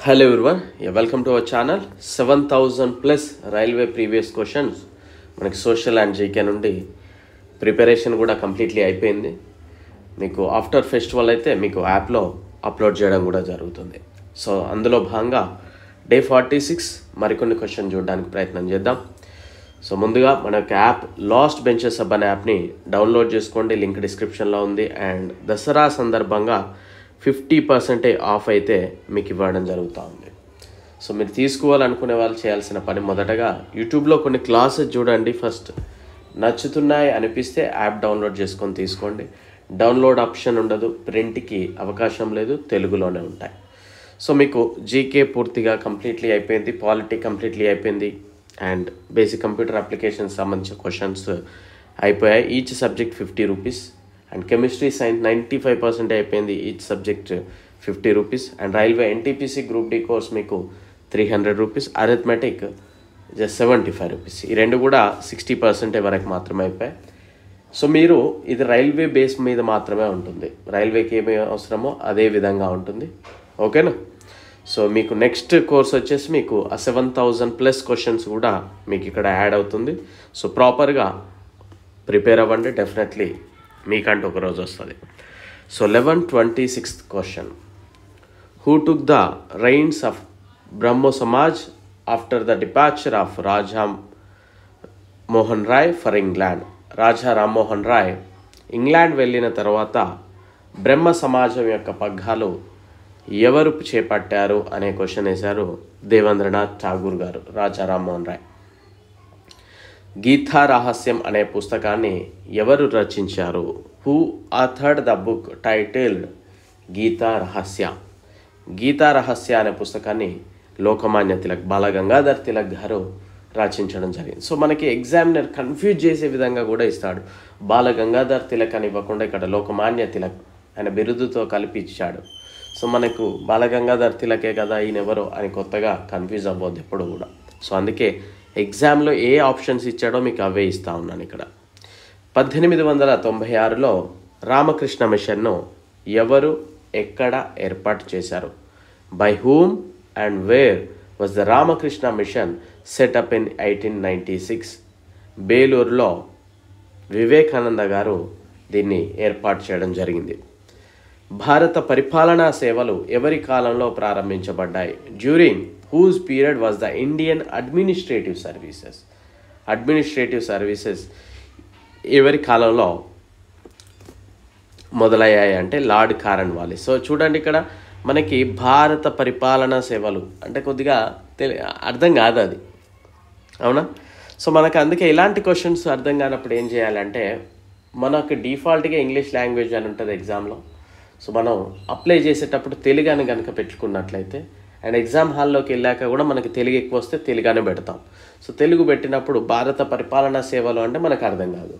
Hello everyone, welcome to our channel. 7,000 plus railway previous questions మనకి social and GK నుండి preparation కూడా completely అయిపోయింది. మీకు ఆఫ్టర్ ఫెస్టివల్ అయితే మీకు యాప్లో అప్లోడ్ చేయడం కూడా జరుగుతుంది. సో అందులో భాగంగా డే 46 మరికొన్ని క్వశ్చన్ చూడడానికి ప్రయత్నం చేద్దాం. సో ముందుగా మనకి యాప్ లాస్ట్ బెంచెస్ హబ్ అనే యాప్ని డౌన్లోడ్ చేసుకోండి, లింక్ డిస్క్రిప్షన్లో ఉంది. అండ్ దసరా సందర్భంగా 50% ఆఫ్ అయితే మీకు ఇవ్వడం జరుగుతూ ఉంది. సో మీరు తీసుకోవాలనుకునే వాళ్ళు చేయాల్సిన పని మొదటగా యూట్యూబ్లో కొన్ని క్లాసెస్ చూడండి. ఫస్ట్ నచ్చుతున్నాయి అనిపిస్తే యాప్ డౌన్లోడ్ చేసుకొని తీసుకోండి. డౌన్లోడ్ ఆప్షన్ ఉండదు, ప్రింట్కి అవకాశం లేదు, తెలుగులోనే ఉంటాయి. సో మీకు జీకే పూర్తిగా కంప్లీట్లీ అయిపోయింది, పాలిటీ కంప్లీట్లీ అయిపోయింది, అండ్ బేసిక్ కంప్యూటర్ అప్లికేషన్స్ సంబంధించిన క్వశ్చన్స్ అయిపోయాయి. Each subject 50 rupees. And chemistry science 95% అయిపోయింది, each subject 50 rupees. And railway NTPC group D course మీకు 300 రూపీస్, అరిథమెటిక్ జస్ట్ 75 రూపీస్. ఈ రెండు కూడా 60% వరకు మాత్రమే అయిపోయాయి. సో మీరు ఇది రైల్వే బేస్ మీద మాత్రమే ఉంటుంది, రైల్వేకి ఏమి అవసరమో అదే విధంగా ఉంటుంది. ఓకేనా? సో మీకు నెక్స్ట్ కోర్స్ వచ్చేసి మీకు ఆ 7,000 ప్లస్ క్వశ్చన్స్ కూడా మీకు ఇక్కడ యాడ్ అవుతుంది. సో ప్రాపర్గా ప్రిపేర్ అవ్వండి, డెఫినెట్లీ మీకంటూ ఒక రోజు వస్తుంది. So 1126th question, who took the reins of Brahmo Samaj after the departure of Raja Mohan Roy for England? Raja Rammohan Roy England వెళ్ళిన తర్వాత బ్రహ్మ సమాజం యొక్క పగ్గాలు ఎవరు చేపట్టారు అనే క్వశ్చన్ వేశారు దేవేంద్రనాథ్ ఠాగూర్ గారు, రాజా రామ్మోహన్ రాయ్. గీతా రహస్యం అనే పుస్తకాన్ని ఎవరు రచించారు? Who authored the book titled Gita Rahasya? Gita రహస్య అనే పుస్తకాన్ని లోకమాన్య తిలక్, బాలగంగాధర్ తిలక్ గారు రచించడం జరిగింది. సో మనకి ఎగ్జామినర్ కన్ఫ్యూజ్ చేసే విధంగా కూడా ఇస్తాడు. బాలగంగాధర్ తిలక్ అని ఇవ్వకుండా ఇక్కడ లోకమాన్య తిలక్ ఆయన బిరుదుతో కలిపి ఇచ్చాడు. సో మనకు బాలగంగాధర్ తిలకే కదా ఈయన ఎవరో అని కొత్తగా కన్ఫ్యూజ్ అవ్వద్దు ఎప్పుడు కూడా. సో అందుకే ఎగ్జామ్లో ఏ ఆప్షన్స్ ఇచ్చాడో మీకు అవే ఇస్తూ ఉన్నాను ఇక్కడ. 1896లో రామకృష్ణ మిషన్ను ఎవరు ఎక్కడ ఏర్పాటు చేశారు? By whom and where was the Ramakrishna Mission set up in 1896? బేలూరులో వివేకానంద గారు దీన్ని ఏర్పాటు చేయడం జరిగింది. భారత పరిపాలనా సేవలు ఎవరి కాలంలో ప్రారంభించబడ్డాయి? During whose period was the Indian administrative services? Administrative services ఎవరి కాలంలో మొదలయ్యాయి అంటే లార్డ్ కారన్వాలిస్. సో చూడండి ఇక్కడ మనకి భారత పరిపాలనా సేవలు అంటే కొద్దిగా అర్థం కాదు అది, అవునా? సో మనకు అందుకే ఇలాంటి క్వశ్చన్స్ అర్థం కానప్పుడు ఏం చేయాలంటే మనకు డిఫాల్ట్గా ఇంగ్లీష్ లాంగ్వేజ్ అని ఉంటుంది ఎగ్జామ్లో. సో మనం అప్లై చేసేటప్పుడు తెలుగు అని కనుక పెట్టుకున్నట్లయితే అండ్ ఎగ్జామ్ హాల్లోకి వెళ్ళాక కూడా మనకి తెలుగు ఎక్కువ వస్తే తెలుగునే పెడతాం. సో తెలుగు పెట్టినప్పుడు భారత పరిపాలనా సేవలు అంటే మనకు అర్థం కాదు.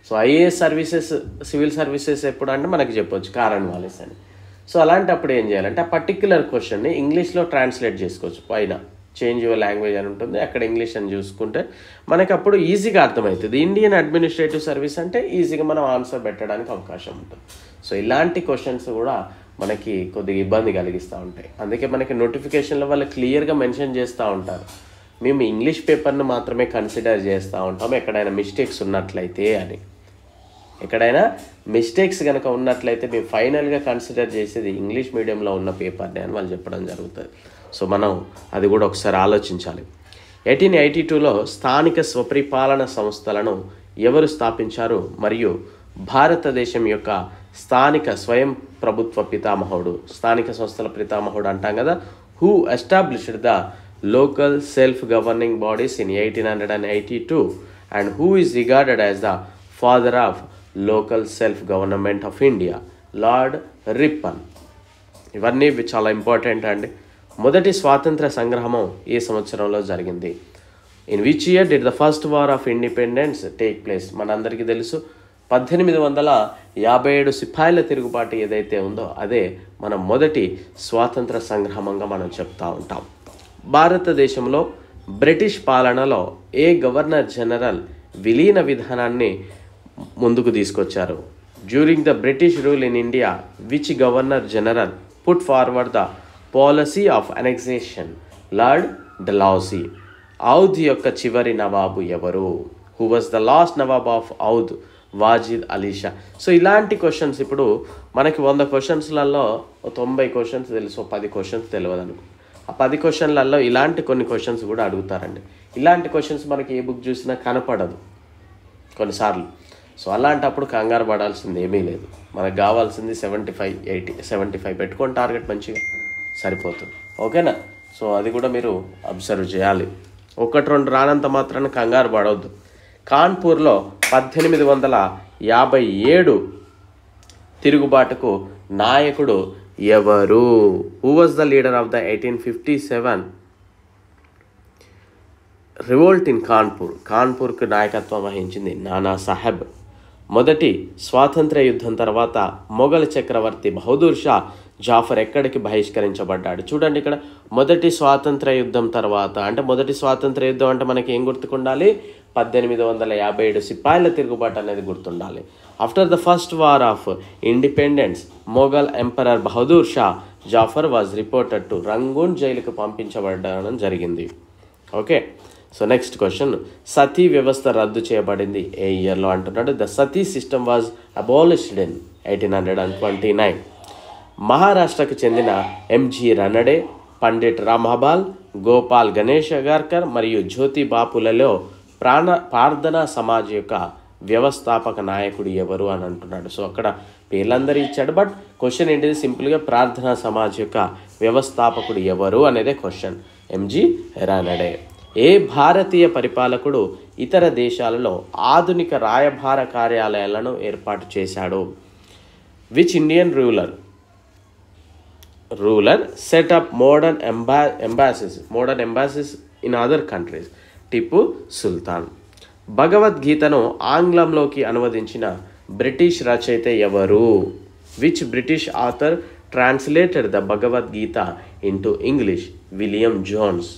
So IAS services, civil services ఎప్పుడు అంటే మనకి చెప్పొచ్చు కారన్వాలిస్ అని. సో అలాంటప్పుడు ఏం చేయాలంటే ఆ పర్టిక్యులర్ క్వశ్చన్ని ఇంగ్లీష్లో ట్రాన్స్లేట్ చేసుకోవచ్చు. పైన చేంజ్ యువర్ లాంగ్వేజ్ అని ఉంటుంది, అక్కడ ఇంగ్లీష్ అని చూసుకుంటే మనకి అప్పుడు ఈజీగా అర్థమవుతుంది. ఇండియన్ అడ్మినిస్ట్రేటివ్ సర్వీస్ అంటే ఈజీగా మనం ఆన్సర్ పెట్టడానికి అవకాశం ఉంటుంది. సో ఇలాంటి క్వశ్చన్స్ కూడా మనకి కొద్దిగా ఇబ్బంది కలిగిస్తూ ఉంటాయి. అందుకే మనకి నోటిఫికేషన్లో వాళ్ళు క్లియర్గా మెన్షన్ చేస్తూ ఉంటారు, మేము ఇంగ్లీష్ పేపర్ను మాత్రమే కన్సిడర్ చేస్తూ ఉంటాం ఎక్కడైనా మిస్టేక్స్ ఉన్నట్లయితే అని. ఎక్కడైనా మిస్టేక్స్ కనుక ఉన్నట్లయితే మేము ఫైనల్గా కన్సిడర్ చేసేది ఇంగ్లీష్ మీడియంలో ఉన్న పేపర్ని అని వాళ్ళు చెప్పడం జరుగుతుంది. సో మనం అది కూడా ఒకసారి ఆలోచించాలి. 1882లో స్థానిక స్వపరిపాలన సంస్థలను ఎవరు స్థాపించారు? మరియు భారతదేశం యొక్క స్థానిక స్వయం ప్రభుత్వ పితామహుడు, స్థానిక సంస్థల పితామహుడు అంటాం కదా. Who established the local self governing bodies in 1882 and who is regarded as the father of local self government of India? Lord Ripon. ఇవన్నీ చాలా ఇంపార్టెంట్ అండి. మొదటి స్వాతంత్ర సంగ్రామం ఏ సంవత్సరంలో జరిగింది? In which year did the first war of independence take place? మనందరికీ తెలుసు 1857 సిపాయిల తిరుగుబాటు ఏదైతే ఉందో అదే మన మొదటి స్వాతంత్ర సంగ్రామంగా మనం చెప్తూ ఉంటాం. భారతదేశంలో బ్రిటిష్ పాలనలో ఏ గవర్నర్ జనరల్ విలీన విధానాన్ని ముందుకు తీసుకొచ్చారు? During the British rule in India which governor general put forward the policy of annexation? Lord Dalhousie. Oudh యొక్క చివరి నవాబు ఎవరు? Who was the last nawab of Oudh? Wajid Ali Shah. So ఇలాంటి క్వశ్చన్స్ ఇప్పుడు మనకి 100 క్వశ్చన్స్లలో 90 క్వశ్చన్స్ తెలుసు, 10 క్వశ్చన్స్ తెలియదు అనుకో. ఆ 10 క్వశ్చన్లలో ఇలాంటి కొన్ని క్వశ్చన్స్ కూడా అడుగుతారండి. ఇలాంటి క్వశ్చన్స్ మనకి ఏ బుక్ చూసినా కనపడదు కొన్నిసార్లు. సో అలాంటప్పుడు కంగారు పడాల్సింది ఏమీ లేదు. మనకు కావాల్సింది 75, 80, 75 పెట్టుకొని టార్గెట్ మంచిగా సరిపోతుంది. ఓకేనా? సో అది కూడా మీరు అబ్జర్వ్ చేయాలి. 1-2 రానంత మాత్రాన కంగారు పడవద్దు. కాన్పూర్లో 1857 తిరుగుబాటుకు నాయకుడు ఎవరు? Who was the leader of the 1857 revolt in Kanpur? కాన్పూర్కు నాయకత్వం వహించింది నానా సాహెబ్. మొదటి స్వాతంత్ర్య యుద్ధం తర్వాత మొఘల్ చక్రవర్తి బహదూర్ షా జాఫర్ ఎక్కడికి బహిష్కరించబడ్డాడు? చూడండి ఇక్కడ మొదటి స్వాతంత్ర యుద్ధం తర్వాత అంటే మొదటి స్వాతంత్ర యుద్ధం అంటే మనకి ఏం గుర్తుకుండాలి? 1857 సిపాయిల తిరుగుబాటు అనేది గుర్తుండాలి. After the first war of independence Mughal emperor Bahadur Shah Zafar was reported to Rangoon జైలుకు పంపించబడడం జరిగింది. Okay, so next question, sati వ్యవస్థ రద్దు చేయబడింది ఏ ఇయర్లో అంటున్నాడు? The sati system was abolished in 1829. మహారాష్ట్రకు చెందిన ఎంజి రనడే, పండిట్ రామబాల్, గోపాల్ గణేష్ అగార్కర్ మరియు జ్యోతి బాపులలో ప్రార్థనా సమాజ్ యొక్క వ్యవస్థాపక నాయకుడు ఎవరు అని అంటున్నాడు. సో అక్కడ పేర్లందరూ ఇచ్చాడు, బట్ క్వశ్చన్ ఏంటిది? సింపుల్గా ప్రార్థనా సమాజ్ యొక్క వ్యవస్థాపకుడు ఎవరు అనేదే క్వశ్చన్. ఎంజి రనడే. ఏ భారతీయ పరిపాలకుడు ఇతర దేశాలలో ఆధునిక రాయబార కార్యాలయాలను ఏర్పాటు చేశాడు? Which Indian ruler set up modern embassies in other countries? Tipu Sultan. భగవద్గీతను ఆంగ్లంలోకి అనువదించిన బ్రిటిష్ రచయిత ఎవరు? Which British author translated the Bhagavad Gita into English? William Jones.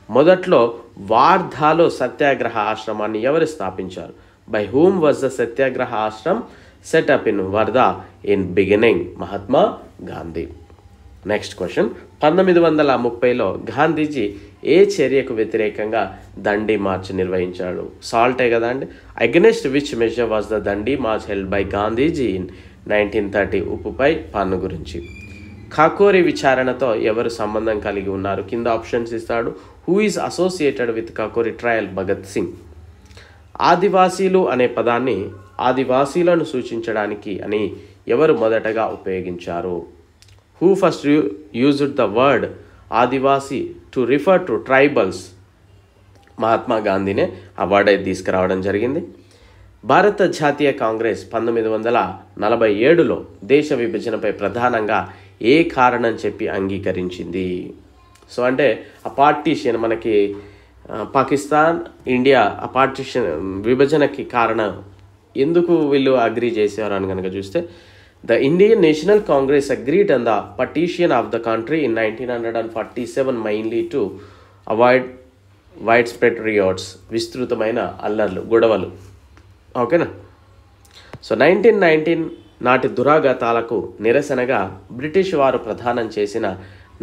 మొదట్లో వార్ధాలో సత్యాగ్రహ ఆశ్రమాన్ని ఎవరు స్థాపించారు? By whom was the Satyagraha Ashram set up in Wardha in beginning? Mahatma Gandhi. Next question, 1930లో గాంధీజీ ఏ చర్యకు వ్యతిరేకంగా దండి మార్చ్ నిర్వహించాడు? సాల్టే కదా అండి. Against which measure was the Dandi March held by Gandhiji in 1930? ఉప్పుపై పన్ను గురించి. ఖాకోరి విచారణతో ఎవరు సంబంధం కలిగి ఉన్నారు? కింద ఆప్షన్స్ ఇస్తాడు. Who is associated with Kakori trial? Bhagat Singh. ఆదివాసీలు అనే పదాన్ని ఆదివాసీలను సూచించడానికి అని ఎవరు మొదటగా ఉపయోగించారు? Who first used the word Adivasi to refer to tribals? Mahatma గాంధీనే ఆ వర్డ్ అయితే తీసుకురావడం జరిగింది. భారత జాతీయ కాంగ్రెస్ 1947లో దేశ విభజనపై ప్రధానంగా ఏ కారణం చెప్పి అంగీకరించింది? సో అంటే ఆ పార్టీషన్ మనకి పాకిస్తాన్ ఇండియా ఆ పార్టీషన్ విభజనకి కారణం ఎందుకు వీళ్ళు అగ్రీ చేశారు అని కనుక చూస్తే, the Indian National Congress agreed on the partition of the country in 1947 mainly to avoid widespread riots, విస్తృతమైన అల్లర్లు గొడవలు. ఓకేనా? సో 1919 నాటి దురాఘాతాలకు నిరసనగా బ్రిటిష్ వారు ప్రదానం చేసిన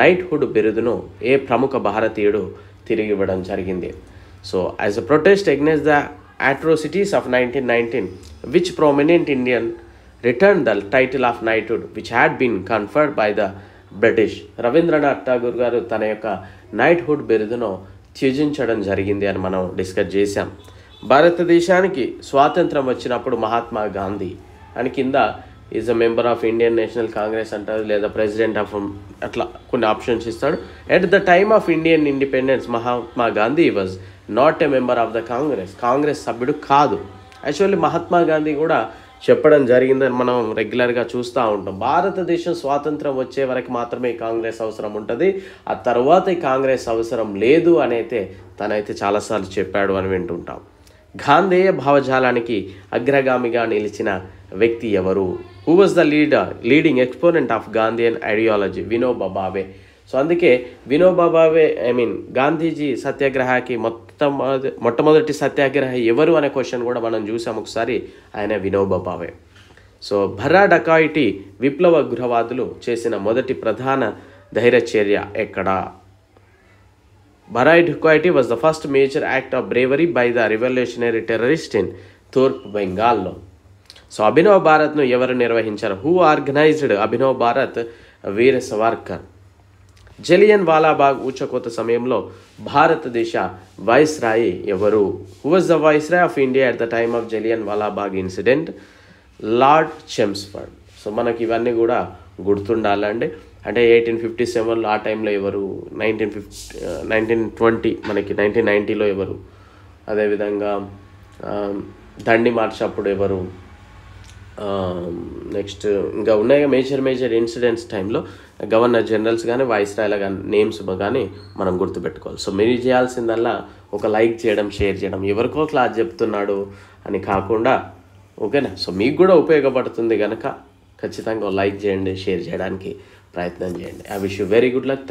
నైట్హుడ్ బిరుదును ఏ ప్రముఖ భారతీయుడు తిరిగి ఇవ్వడం జరిగింది? So as a protest against the atrocities of 1919, which prominent Indian returned the title of knighthood which had been conferred by the British? Rabindranath Tagore garu తన యొక్క నైట్హుడ్ బిరుదును త్యజించడం జరిగింది అని మనం డిస్కస్ చేశాం. భారతదేశానికి స్వాతంత్రం వచ్చినప్పుడు మహాత్మా గాంధీ అని కింద is a member of Indian National Congress అంటారు, లేదా ప్రెసిడెంట్ ఆఫ్ అట్లా కొన్ని ఆప్షన్స్ ఇస్తాడు. At the time of Indian independence Mahatma Gandhi was not a member of the Congress సభ్యుడు కాదు. యాక్చువల్లీ మహాత్మా గాంధీ కూడా చెప్పడం జరిగిందని మనం రెగ్యులర్గా చూస్తూ ఉంటాం. భారతదేశం స్వాతంత్రం వచ్చే వరకు మాత్రమే కాంగ్రెస్ అవసరం ఉంటుంది, ఆ తర్వాత ఈ కాంగ్రెస్ అవసరం లేదు అని అయితే తనైతే చాలాసార్లు చెప్పాడు అని వింటుంటాం. గాంధేయ భావజాలానికి అగ్రగామిగా నిలిచిన వ్యక్తి ఎవరు? Who was the leading exponent of Gandhian ideology? Vinoba Bhave. So అందుకే వినోబా భావే గాంధీజీ సత్యాగ్రహకి మొట్టమొదటి సత్యాగ్రహ ఎవరు అనే క్వశ్చన్ కూడా మనం చూసాం ఒకసారి, ఆయన వినోబా భావే. సో భర్రా డకాయిటీ విప్లవ గృహవాదులు చేసిన మొదటి ప్రధాన ధైర్యచర్య ఎక్కడా? Barrah dacoity was the first major act of bravery by the revolutionary terrorist in తూర్పు బెంగాల్లో. సో అభినవ్ భారత్ను ఎవరు నిర్వహించారు? Who organised Abhinav Bharat? Veer Savarkar. Jallianwala Bagh ఊచకోత సమయంలో భారతదేశ వైస్రాయి ఎవరు? Who was the viceroy of India at the time of Jallianwala Bagh incident? Lord Chelmsford. So మనకి ఇవన్నీ కూడా గుర్తుండాలండి. అంటే 1857లో ఆ టైంలో ఎవరు, 1920 మనకి 1990లో ఎవరు, అదేవిధంగా దండి మార్చ్ అప్పుడు ఎవరు, నెక్స్ట్ ఇంకా ఉన్నాయి మేజర్ ఇన్సిడెంట్స్ టైంలో గవర్నర్ జనరల్స్ కానీ వైస్రాయ్ల కానీ నేమ్స్ కానీ మనం గుర్తుపెట్టుకోవాలి. సో మీరు చేయాల్సిందల్లా ఒక లైక్ చేయడం, షేర్ చేయడం, ఎవరికో క్లాస్ చెప్తున్నాడు అని కాకుండా, ఓకేనా? సో మీకు కూడా ఉపయోగపడుతుంది కనుక ఖచ్చితంగా లైక్ చేయండి, షేర్ చేయడానికి ప్రయత్నం చేయండి. I wish you very good luck.